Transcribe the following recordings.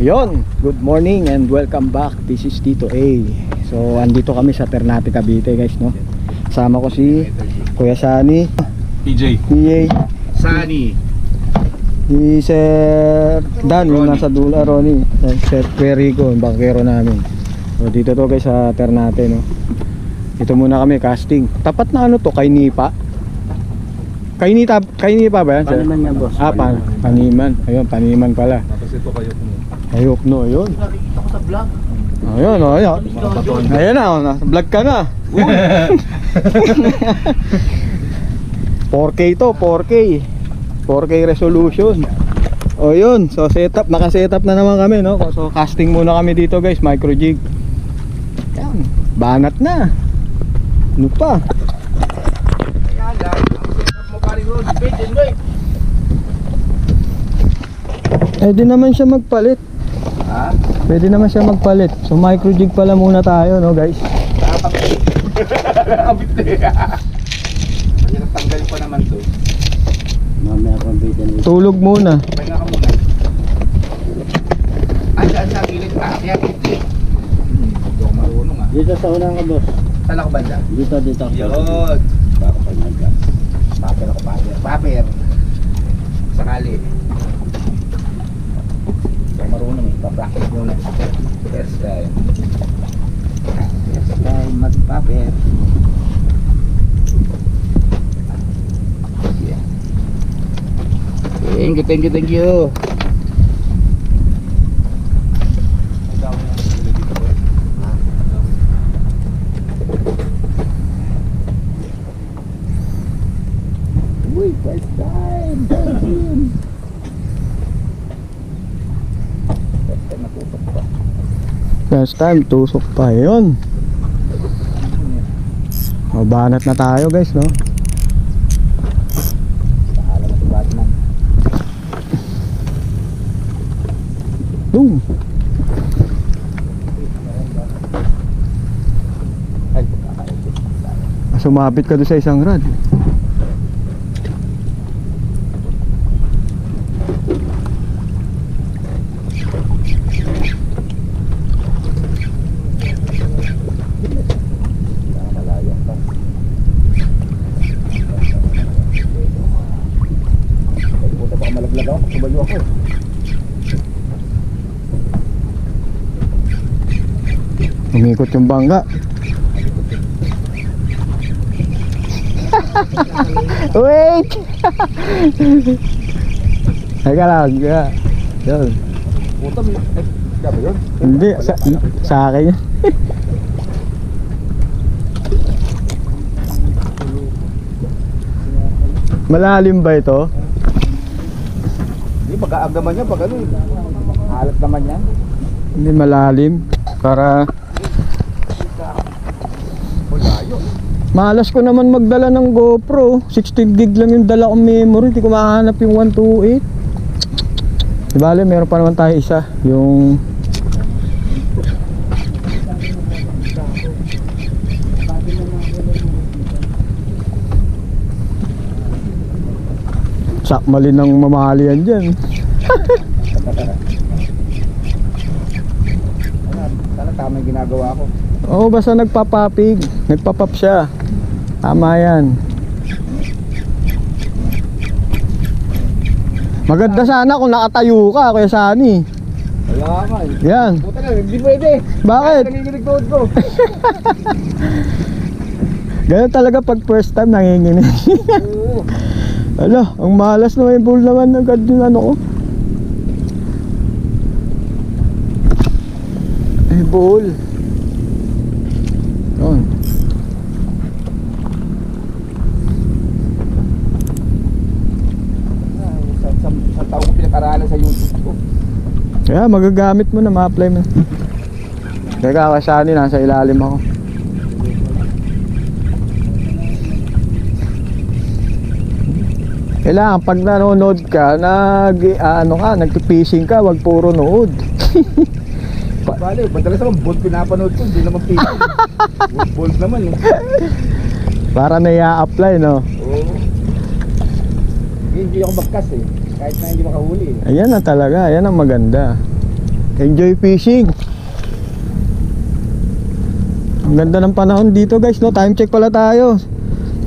Yon, good morning and welcome back. This is Tito A. So, andito kami sa Ternate, Cavite, guys, no? Kasama ko si Kuya Sani, PJ, Sani, si Sir Dan, yung nasa dulo, Ronnie, Sir Perico, yung bakero namin. So, dito to guys sa Ternate, no? Ito muna kami, casting. Tapat na ano to, kay Nipa? Kay Nipa ba yan, sir? Paniman nga, boss. Paniman. Ayun, Paniman pala. tapos ito kayo Ayok no, ayun. Nakikita ko sa vlog. Ayun, ayun. Ayun na, nasa vlog ka na. 4K to, 4K. 4K resolution. O yun, so setup, naka-setup na naman kami, no? So casting muna kami dito, guys, micro jig. Ayan, banat na. Ano pa? Pwede naman siya magpalit. Ha? Pwede naman siya magpalit. So micro jig pala muna tayo, no, guys? Nakakabit eh. Tanggal pa naman to. Mamaya akong bitin. Tulog muna. Pahinga ka muna. Saan sa gilid ka? Kaya hindi. Hindi ako marunong ah. Dito sa unang ka, boss. Saan ako banda? Dito. Yun. Baka pag nagka. Paper ako, paper. Sakali. Hindi ako marunong eh. Pa-practice muna. First time. First time mag-paper. Thank you. Uy, first time. Natusok pa. First time, tusok pa. Yun. Mabanat na tayo, guys, no? Alam mo si Batman. Boom. Ay, kakaibig. Sumabit ka doon sa isang rad. Malayo pa. Ay, puta, baka malaglag ako. Subayo ako eh. Umikot yung bangga. Wait! Teka lang. Yun. Puta, may... Ay, ba yun? Hindi, sa akin yun. Malalim ba ito? Hindi, pag-aagaman niya, pag ano eh. Halat naman yan. Hindi malalim. Para Malayo. malas ko naman magdala ng GoPro. 16 gig lang yung dala kong memory. Hindi ko mahanap yung 128. Di bale, meron pa naman tayo isa. Yung sakmali ng mamahali yan dyan. Sana tama yung ginagawa ko. Oo, basta nagpapapig. Nagpapap siya. Tama yan. Maganda sana kung nakatayo ka, Kuya Sani. Wala ka eh. Yan. Puta na, hindi pwede. Bakit? Nanginginig tuhod ko. Ganun talaga pag first time nanginginig. Oo. Ala, ang malas na may bull naman agad yung ano ko. Ay, bull. Yun. Sa taong ko pinag-aralan sa YouTube ko. Kaya magagamit mo na, ma-apply mo. Teka, Kasani, nasa ilalim ako. Kailangan pag nanonood ka, nagpipishing ka, wag puro nood. Bale, madalas naman bold pinapanood ko, hindi naman picture. Bold naman eh. Para na i-apply, no? Oo. Hindi ako magkas eh. Kahit na hindi makahuli eh. Ayan na talaga, ayan ang maganda. Enjoy fishing. Ang ganda ng panahon dito guys, no? Time check pala tayo.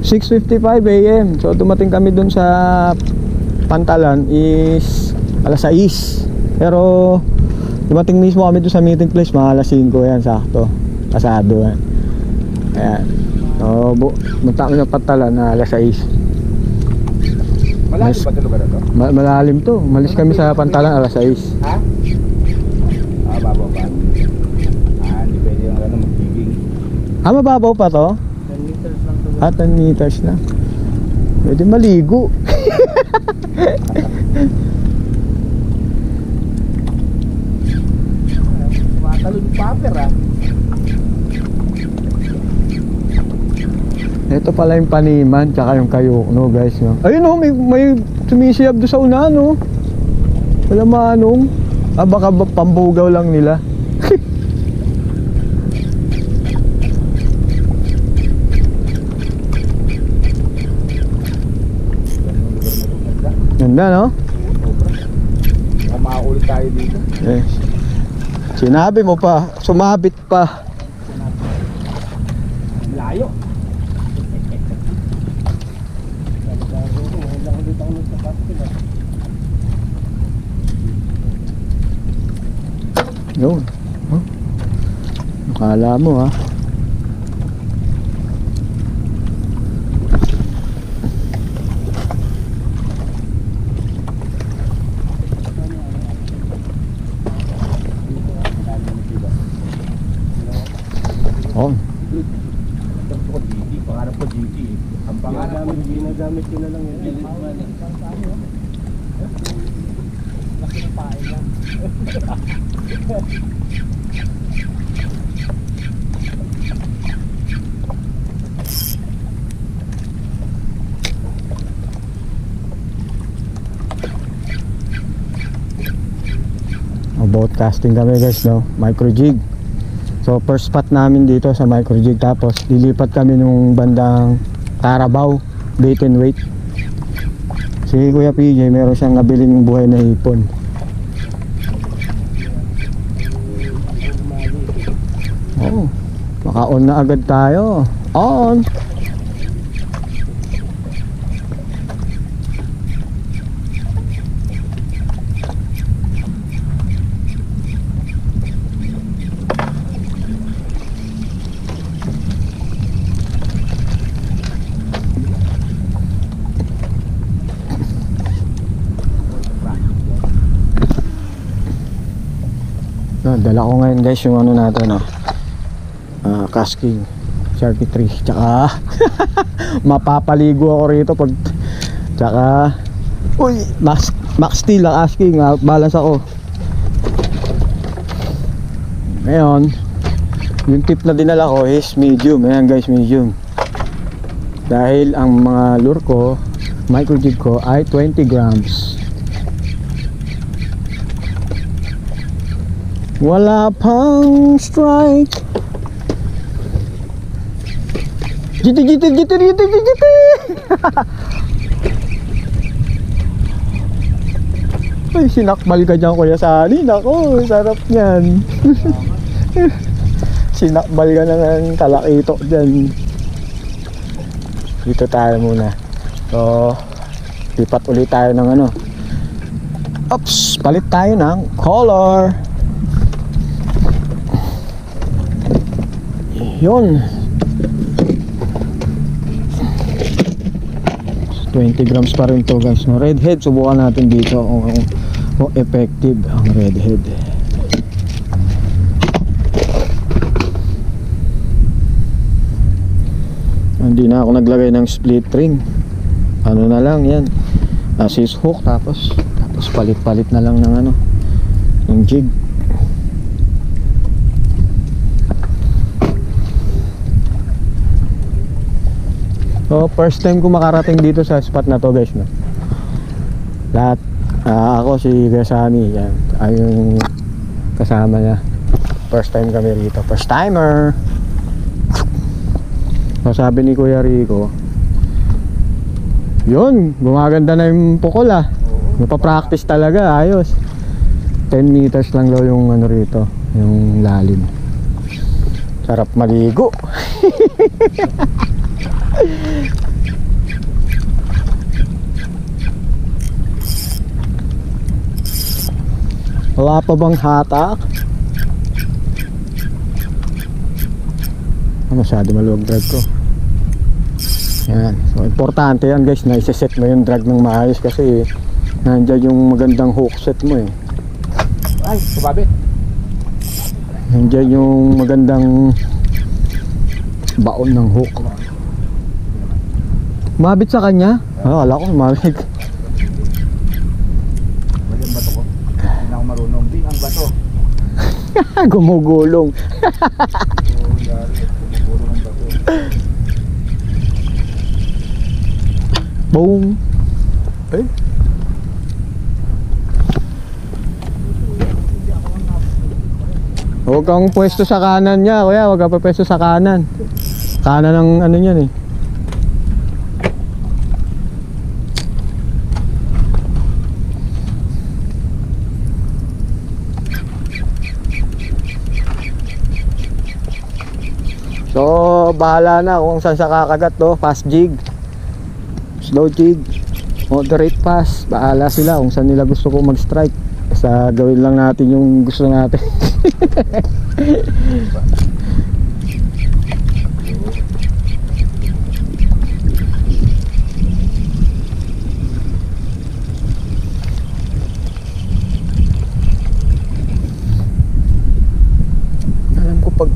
6:55 AM. So dumating kami dun sa Pantalan is alas 6. Pero dumating mismo kami dun sa meeting place mga alas 5 yan, sakto. Pasado yan. Ayan. So punta kami sa Pantalan na alas 6. Malalim ba ito lugar na to? Malalim to. Malis kami sa Pantalan alas 6. Ha? Babaw pa. Hindi pwede yung magiging. Mababaw pa to? 10 meters lang to. 10 meters na. Pwede maligo. Tumatalo yung paper Ito pala yung Paniman tsaka yung Kayukno guys, no? Ayun oh, may sumisiyab doon sa una, no? Wala manong. Baka pambugaw lang nila. Ganda, no? Makaulit tayo dito. Eh. Sinabi mo pa, sumabit pa. Layo. Yun. Huh? Akala mo, ha? Oh. Gusto ko GT, pangarap ko GT. Ang pangarap ko ginagamit ko na lang yun. Laki ng pain lang. Boat casting kami guys, no? Micro jig. So first spot namin dito sa micro jig, tapos lilipat kami nung bandang Carabao, bait and weight. Si Kuya PJ meron siyang nabiling buhay na hipon. Oh, maka-on na agad tayo. On. Dala ko ngayon guys yung ano natin, no? Casking Sharky 3. Tsaka mapapaligo ako rito pag, tsaka uy, max steel ang asking, balance ako. Ngayon yung tip na dinala ko is medium. Ayan guys, medium, dahil ang mga lure ko, micro jig ko ay 20 grams. Wala pang strike. Giti. Ay, sinakmal ka dyan Kuya Sani. Nako, sarap niyan. Sinakmal ka na ng talakito dyan. Dito tayo muna. So lipat ulit tayo ng ano. Oops, palit tayo ng color. Yun, 20 grams pa rin to guys, no? Redhead, subukan natin dito kung effective ang redhead. Hindi na ako naglagay ng split ring. Ano na lang yan, assist hook, tapos palit-palit na lang ng ano, ng jig. So first time ko makarating dito sa spot na to guys, no? Lahat, ako si Gasani, yan ay yung kasama niya. First time kami rito, first timer. So sabi ni Kuya Rico, yun, gumaganda na yung pukol, napapractice talaga, ayos. 10 meters lang daw yung ano rito, yung lalim. Sarap maligo. Wala pa bang hatak? Masyado maluwag drag ko. Yan. So importante yan guys na isa-set mo yung drag ng maayos kasi nandiyan yung magandang hook set mo eh. Ay, subabi. Nandiyan yung magandang baon ng hook. Mabit sa kanya? Ah, wala ko mabit. Wala yung bato ko. Hindi na ako marunong. Di ang bato. Gumugulong. Oo, yari. Puro ng bato. Boom. Eh? Huwag kang pwesto sa kanan niya, kuya. Huwag kang pwesto sa kanan. Kanan ng ano niyan eh. So, bahala na kung saan sa kakagat to. Fast jig, slow jig, moderate pass. Bahala sila kung saan nila gusto ko mag-strike. Basta gawin lang natin yung gusto natin. Alam ko pag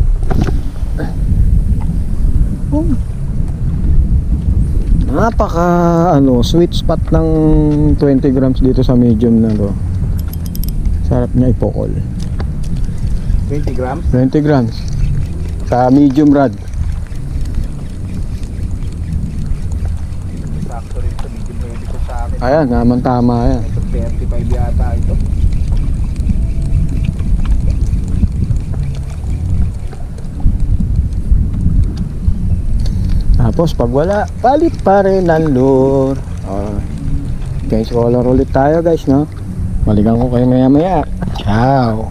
napaka sweet spot ng 20 grams dito sa medium na to. Sarap niya ipokol. 20 grams? 20 grams sa medium rod. Sakto rin sa medium ready ko sa akin. Ayan, naman tama yan. Ito 35 yata ito. Tapos pag wala, palit pa rin ang lure. Guys, color ulit tayo guys, no? Balikan ko kayo maya maya. Ciao.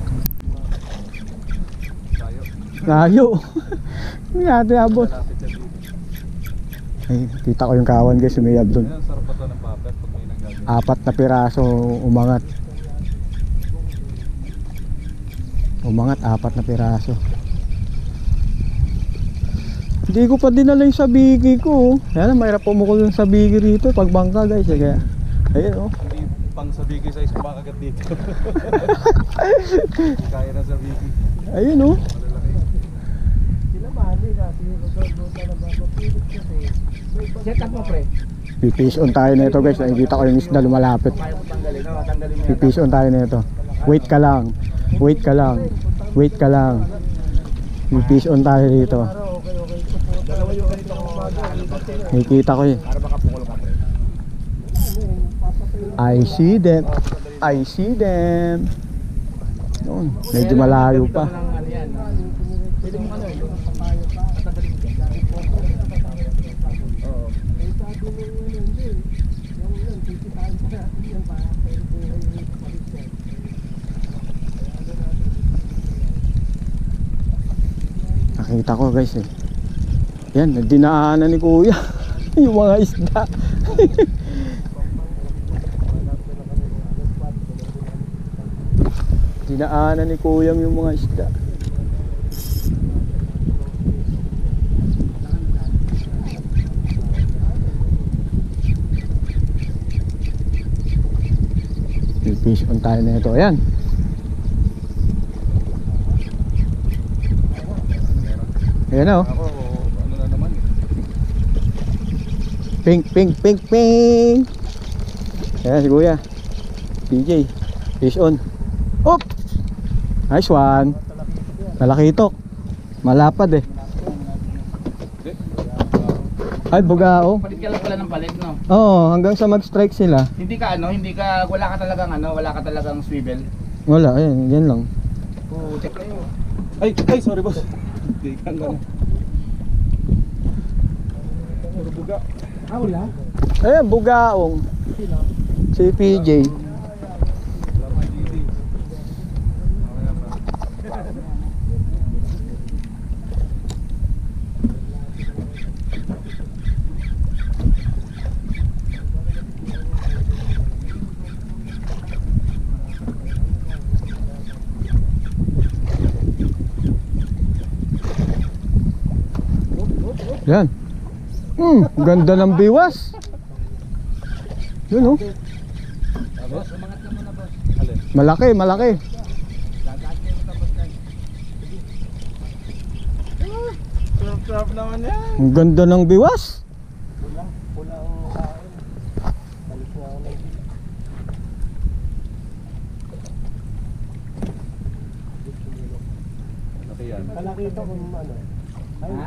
Layo. Hindi natin abot. Ay, kita ko yung kawan guys, sumiyab dun. Sarap pa to ng paper pag may nagagawin. 4 na piraso umangat. Umangat 4 na piraso. Hindi ko pa dinala yung sabigi ko. Yan, mahirap pumukol yung sabigi rito pag bangka guys. Kaya, ayun oh. Hindi pang sabigi size kumakagat dito. Kaya na sabigi. Ayun oh. Sila mahali natin yung talaga kasi. Set up mo pre. Pipish on tayo na ito guys. Nakikita ko yung isda lumalapit. Kaya mo tanggalin. No? Tanggalin mo yan. Pipish on tayo na ito. Wait ka lang. Wait ka lang. Wait ka lang. Pipish on tayo dito. Dalawa yung ganito ko. Nakikita ko eh. Para makapukul ka pre. I see them. I see them. Noon, medyo malayo pa. Ano yan? Pwede mo ano yung tatanggalin mo yan. Oo. Nakita ko guys eh. Yan, dinaanan ni kuya. Yung mga isda. Dinaanan ni kuya yung mga isda. Fish on tayo na ito. Ayan. Ayan o. Ako, ano na naman eh. Pink, pink, pink, pink. Ayan si kuya. PJ. Fish on. Op! Nice one. Malakitok. Malapad eh. Ay, bugao. Palit ka lang pala ng palit, no? Oo, hanggang sa mag-strike sila. Hindi ka wala ka talagang swivel. Wala, ayan, yan lang. Oo, check kayo. Ay, sorry boss. Hindi ka gano'n. Puro buga. Wala? Ayan, bugaong. Si PJ. Yan. Ganda ng biwas. Yun oh. Boss, umangat ka muna, boss. Malaki, malaki. Lagat kayo mo tapos kan. Sarap naman yan. Ang ganda ng biwas. Pula ang kain. Balik ko ako. Laki yan. Kalaki ito kung ano. Ha?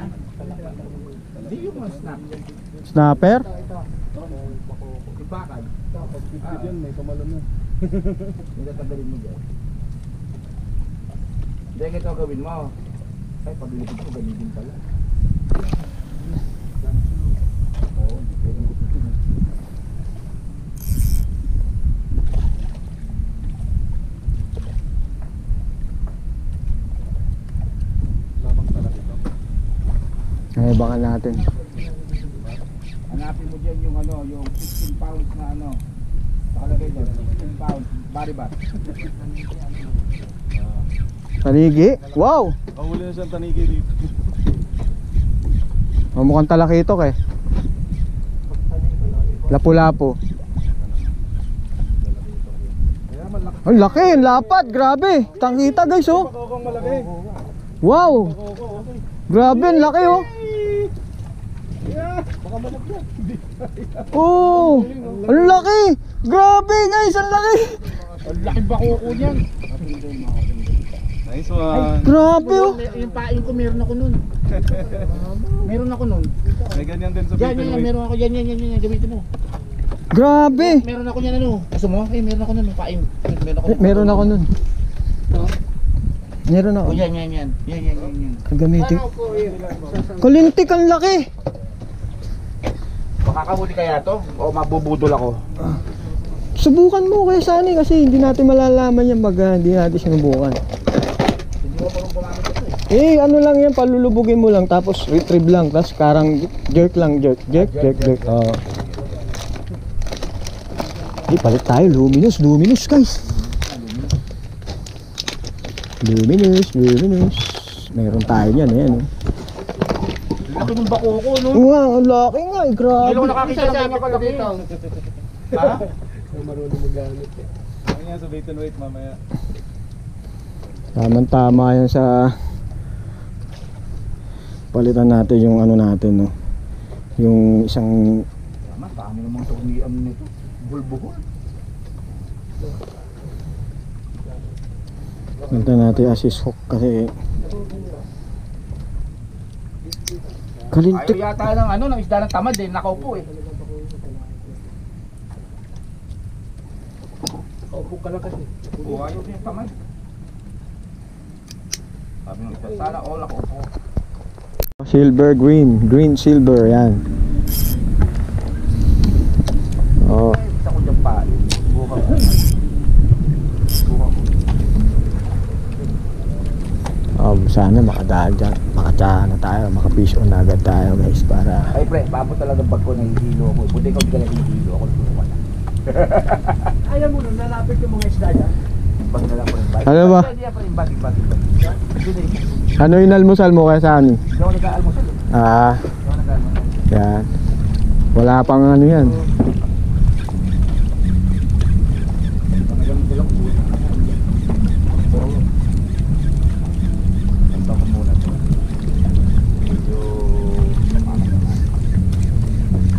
Hindi yung mga snap. Snapper. Ibakan. Pag-bigyan yan, may kamalon na. Hindi tatagalin mo dyan. Hindi, ito gawin mo. Ay, pag-lipid ko, ganyan din pala. Oo, hindi pwede lipid yun. Labang talaga ito. Ay, bangan natin. Hanapin mo dyan yung ano, yung 16 pounds na ano. Nakalagay dyan, 16 pounds, body bag. Tanigi. Wow. Huli na siyang tanigi dito. Mukhang talakitok eh. Lapu-lapu. Kaya malaki. Ang laki, ang lapad, grabe. Tangkita guys oh. Pakokong malaki. Wow. Pakoko, okay. Grabe, ang laki oh. Baka malaki yan. Oh, ang laki. Grabe guys, ang laki. Ang laki bakoko niyan. Nice one. Grabe oh. Yung pain ko meron ako nun. Meron ako nun. May ganyan din sa Yan, bait and yan, weight. meron ako yan, gamitin mo. Grabe. Meron ako yan ano. Gusto mo? Eh, meron ako nun, pain. Meron ako. Meron ako nun. Meron ako. Oh, yan. Yan. Gagamitin. Kulintik, ang laki. Makakahuli kaya to? O mabubudol ako? Subukan mo kaya Sunny kasi hindi natin malalaman yan pag hindi natin sinubukan. Hindi mo parang gumamit ito eh. Eh, ano lang yan, palulubugin mo lang tapos retrieve lang, tapos karang jerk lang, jerk. Oo. Di, palit tayo, luminous guys. Luminous. Meron tayo niyan, ayan. Laki ng bakoko, no? Wow, ang laki nga, eh, grabe. Ngayon ko nakakita ng ganyan pala dito. Ha? Marunong magamit eh. Ano yan sa bait and weight mamaya. Tama yan sa palitan natin yung ano natin, no. Yung isang Tama, dami namang tumiam nito. Bulbuhol. palitan natin assist hook kasi kalintik. Ayaw yata ng ano, ng isda ng tamad eh. Nakaupo eh. Nakaupo ka lang kasi. Oo, ayaw din yung tamad. Sabi ng isa, sana all nakaupo. Silver, green, silver, yan. Oh, Ay, isa ko dyan pa. Buka ko. sana makadaan dyan, makatsahan na tayo, makafish on agad tayo guys para Ay pre, papo talaga bag ko nahihilo ako. Buti ikaw di ka nahihilo ako. Ayaw mo nun, lalapit yung mga isda dyan. Bag na lang ko ng bag. Ano ba? Hindi pa rin bag. ano inalmusal mo kaya saan? Hindi ako nag-aalmusal. Ah, Hindi ako nag-aalmusal. yan. Wala pang ano yan. Panagamit nilang po. Ito ko muna ito. Medyo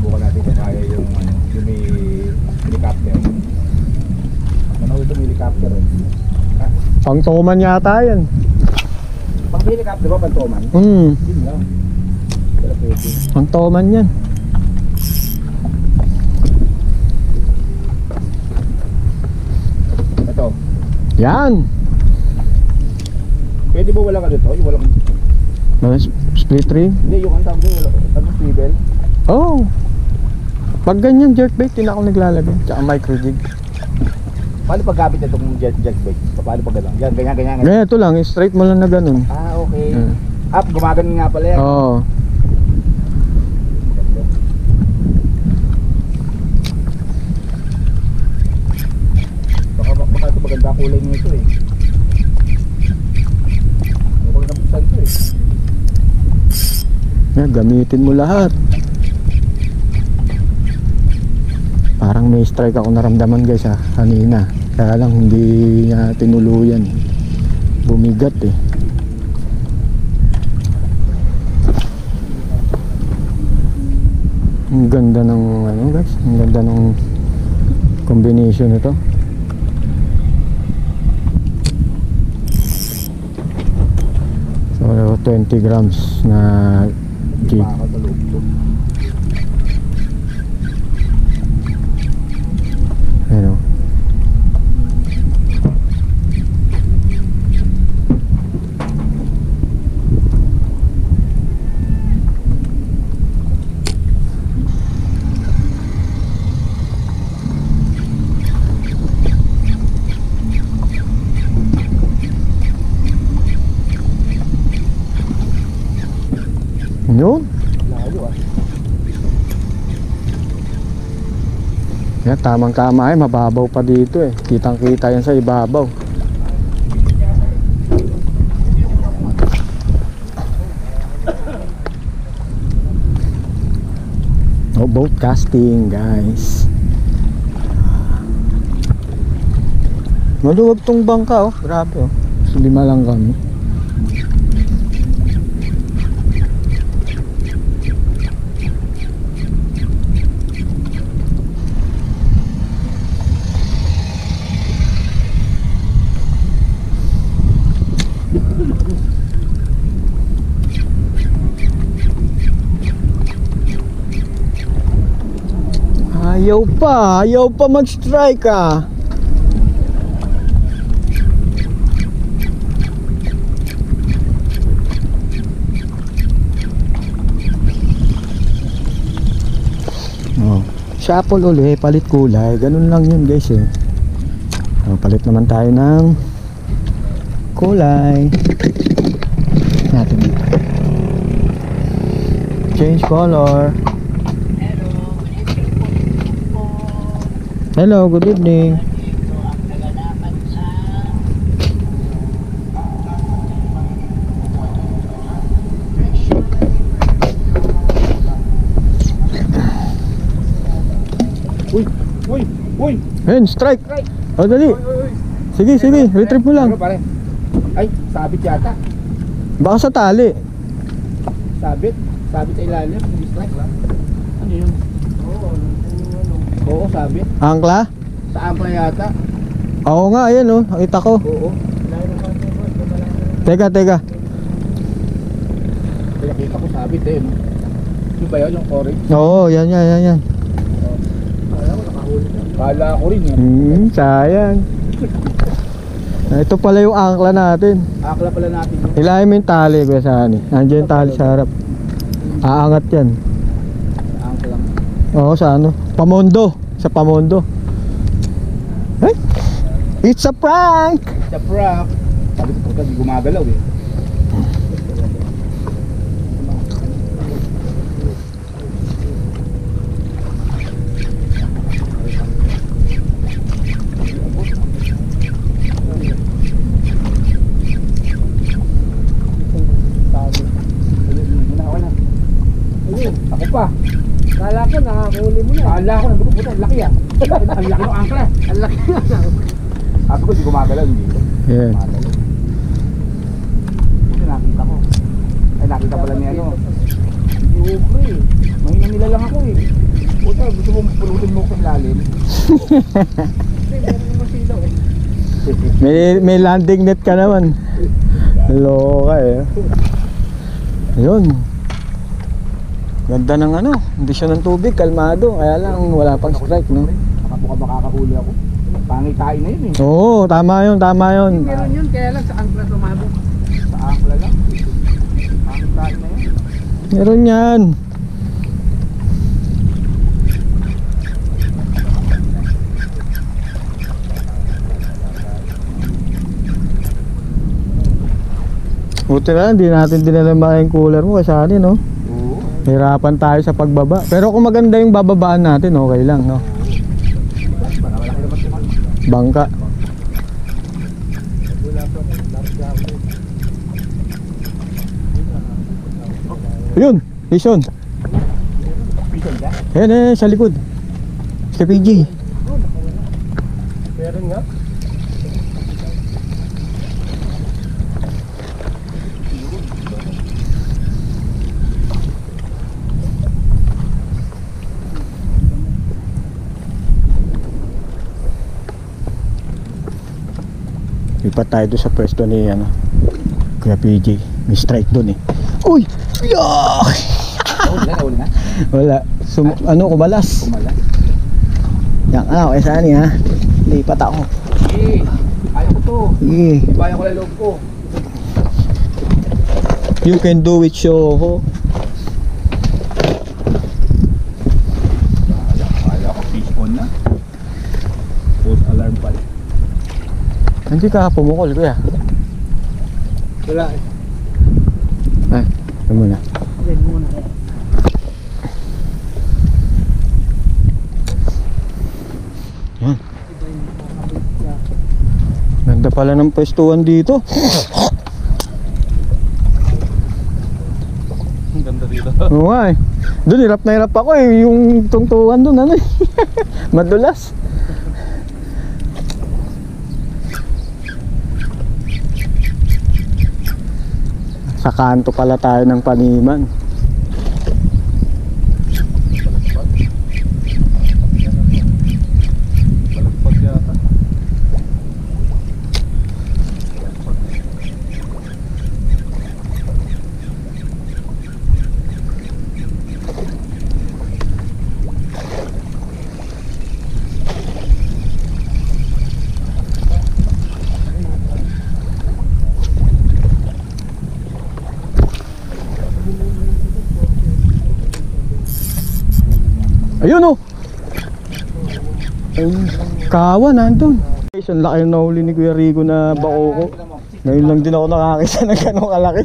buka natin kung kaya yung ano, yung may helicopter. Ano ito may helicopter eh. Pangtoman yata yan. Pag may helicopter ba, pantoman? Yun lang. Pero pwede. Pangtoman yan. Ito. Yan. Pwede ba wala ka dito? Yung walang... Split ring. Hindi, yung ang tawag doon, wala swivel. Oh. Pag ganyan jerkbait, din ako naglalagay. Tsaka micro jig. Paano pag gamit itong jet bike? Paano pag gano'n? Yan, ganyan. Eh, ito lang, straight mo lang na ganun. Ah, okay. Hmm. Up, gumagano nga pala yan. Oo. Baka ito maganda kulay nito eh. Ano pag nabusan ito eh. Yan, gamitin mo lahat. Parang may strike ako naramdaman guys kanina. Kaya lang hindi niya tinuluyan. Bumigat eh. Ang ganda ng ano guys, ang ganda ng combination nito. So 20 grams na jig. Ano? Yun. Layo Yan, tamang-tama eh, mababaw pa dito eh. Kitang-kita yan sa ibabaw. Oh, boat casting, guys. Maluwag tong bangka oh, grabe oh. So, 5 lang kami. Ayaw pa mag-strike ah. Oh, shuffle uli, palit kulay, ganun lang yun guys eh. Palit naman tayo ng kulay. Natin dito. Change color. Hello, good evening. Uy! Hen, strike. O dali. Sige, retrieve mo lang. Ano pare? Ay, sabit yata. Baka sa tali. Sabit sa ilalim. Hindi strike lang. Ano yun? Oo, sabit. Angkla? Sa angkla yata. Oo nga, ayan oh, nakita ko. Oo. Teka. Nakita ko sabit eh. No? Yung ba yun? Yung orange? Oo, yan. Kala ko rin eh. Sayang. Ito pala yung angkla natin. Akla pala natin yun. Ilahin mo yung tali ko sa ani. Andiyan yung tali sa harap. Aangat yan. Sa angkla lang. Oo, sa ano? Pamondo. Sa Pamondo. Hey! It's a prank! Sa prank. Sabi ko puta, di gumagalaw eh. Ako pa. Kala ko nakakuli mo na. Kala ko nandun ko puta, ang laki ah. Ang laki ng angkla. Ang laki na. Sabi ko di gumagalaw, hindi. Yan. Gumagalaw. Kasi nakita ko. Ay nakita pala ni ano. Hindi ko eh. Mahina nila lang ako eh. Puta, gusto mong pulutin mo ko sa lalim. Kasi meron naman silaw eh. May landing net ka naman. Loka eh. Ayun. Ganda ng ano, kondisyon ng tubig, kalmado. Kaya lang wala pang strike, no? Baka po makakahuli ako. Pangitain na yun eh. Oo, tama yun. Meron yun, kaya lang sa angkla sumabog. Sa angkla lang. Pangitain na yun. Meron yan. Buti na lang, di natin dinala yung cooler mo kasi ano, no? Oo. Hirapan tayo sa pagbaba. Pero kung maganda yung bababaan natin, okay lang, no? Baka malaki naman si Mark. Bangka. Yun, Jason. Pison ka? Ayan, sa likod. Sa PG. Meron nga. Lipat tayo doon sa pwesto ni ano, Kuya PJ. May strike doon eh. Uy! Yak! Nahuli na? Wala. Kumalas. Kumala. Yan ano, saan ha? Lipat ako. Eh, ayaw ko to. Sige. Ibaya ko lang loob ko. You can do it, Shoho. Kaya ko fish on na. False alarm pala. Hindi ka pumukol, kuya. Wala. Ay, ito muna. Then muna. Yan. Ganda pala ng pwestuhan dito. Ganda dito. Oo nga eh. Doon hirap na hirap ako eh. Yung tungtungan doon ano eh. Madulas. Sa kanto pala tayo ng Paniman. Balagpag yata. Ayun oh. Ayun, kawa nandun. Guys, ang laki na huli ni Kuya Rico na bakoko. Ngayon lang din ako nakakita ng ganong kalaki.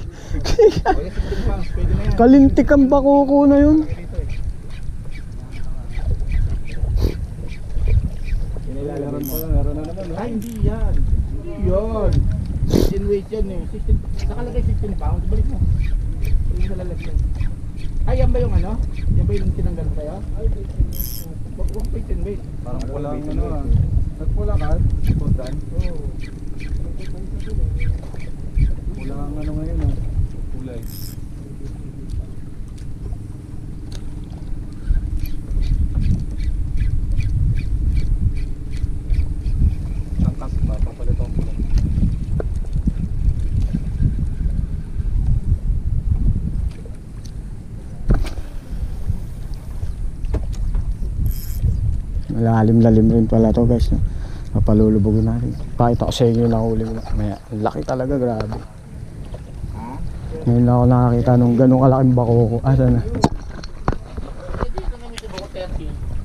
Kalintik ang bakoko na yun. Meron na naman. Ay, hindi yan. Hindi yan. 16 weight yan eh. 16, nakalagay 16 pounds. Balik mo. Balik sa lalagyan. Ay, yan ba yung ano? Yan ba yung tinanggal mo kayo? Huwag 15 weight. Parang pulang ano ah. Nagpula ka? Puntan? Oo. Pula ang ano ngayon ah. Kulay. Tangkas ba? Papalit ang pula. Malalim-lalim rin pala to guys. Papalulubogin natin. Pakita ko sa inyo yung nahuli ko. Maya, laki talaga, grabe. Ngayon lang ako nakakita nung ganong kalaking bakoko. Ah, saan na?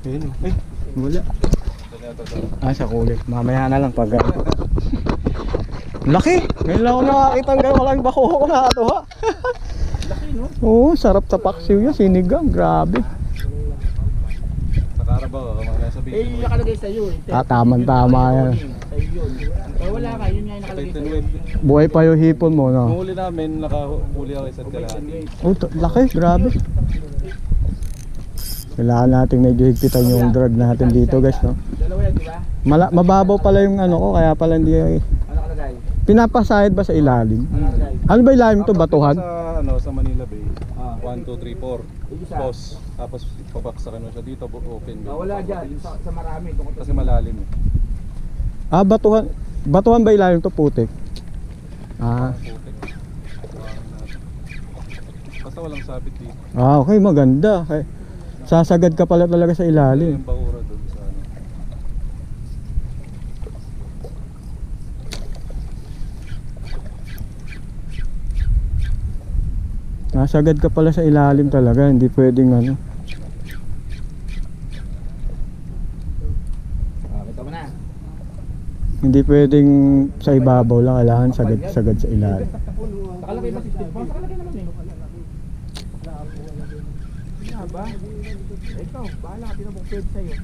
Ayun, eh, wala. Ah, sa kulit. Mamaya na lang pag laki! Ngayon lang ako nakakita ng ganong kalaking bakoko. Nakakatuwa. Laki, no? Oo, sarap sa paksiw yun. Sinigang, grabe. Sa Carabao, mga sabihin Eh, yung nakalagay sa'yo eh. Ah, tamang-tama yan. Sa'yo yun. Eh, wala ka. Yun nga yung nakalagay 13 sa'yo. weight. Buhay pa yung hipon mo, Nung no? huli namin, nakahuli ako isa't kalahati. Oh, laki, grabe. Kailangan nating medyo higpitan yung drag natin dito guys, no? Dalawa yan, di ba? Mababaw pala yung ano ko, kaya pala hindi Ano nakalagay? pinapasahid ba sa ilalim? Ano nakalagay? Ano ba ilalim to, batuhan? Sa, ano, sa Manila Bay. Ah. 1, 2, 3, 4. Yung isa. Pause. Tapos papaksakan mo siya dito, open. Ah, wala dyan. Sa marami. Kasi malalim eh. Ah, batuhan. Batuhan ba ilalim to, putik? Ah, Putik. Basta walang sabit dito. okay, maganda. Okay. Sasagad ka pala talaga sa ilalim. Yung bakura doon sa ano. Nasagad ka pala sa ilalim talaga, hindi pwedeng ano. Kita mo na. Hindi pwedeng sa ibabaw lang, kailangan sagad sa ilalim. Nakalagay ba 16 pounds? Nakalagay naman eh. Ano ba? Ikaw, bahala ka. Tinabong pwede sa'yo.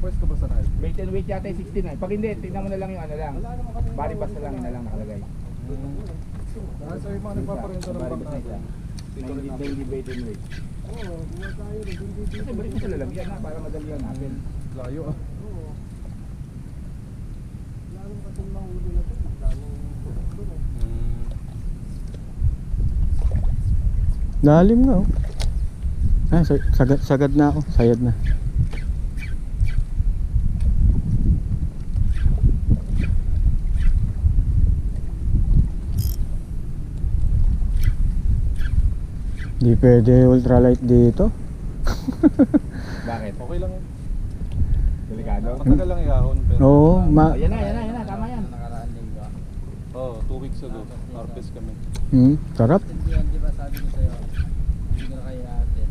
Pwesto ba sa night? Weight and weight yata yung 69. Pag hindi, tingnan mo na lang yung ano lang. Body pass na lang yun na lang nakalagay. Nasa yung mga nagpaparenta ng Body bangka. pass na lang. 90 weight and weight. Kasi balik mo sa lalagyan na para madali yan natin. Layo ah. Lalim na oh. Ah, sagad na ako. Sayad na. Di pwede ultralight dito. Bakit? Okay lang yun. Delikado? Matagal lang ihahon pero... Oo, Oh, yan na, tama yan. Nakaraan linggo. Oo, 2 weeks ago. Harvest kami. Sarap. Hindi yan, di ba sabi ko sa'yo, hindi ko na kaya atin.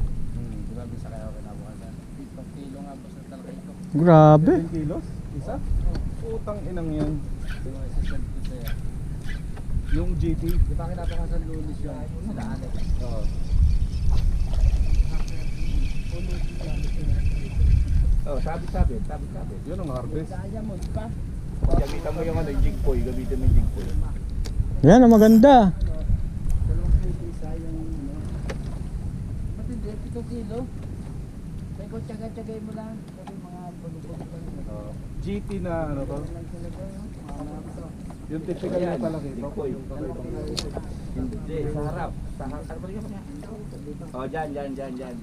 Di ba bisa kaya ako kinabukasan? 5 kilo nga po sa talakay ko. Grabe. 7 kilos? Isa? Utang inang yan. Di ba isasend ko sa'yo? Yung GT. Di ba kinabukasan lunis yun? Sila Alex. Oo. Oh, sabi. Yun ang harvest. Kaya mo, di ba? Gamitan mo yung ano, yung jigpoy. Gamitin mo yung jigpoy. Yan ang maganda. 2 kilo isa yung ano. Ba't hindi? 7 kilo? Kaya ko tsaga-tsagay mo lang. Sabi mga bulubog pa rin. GT na ano to? Lang sila to, no? Mga anak to. Yung typical na talaki to. Jigpoy. Ano Hindi, sa harap. Sa harap. Oh, dyan.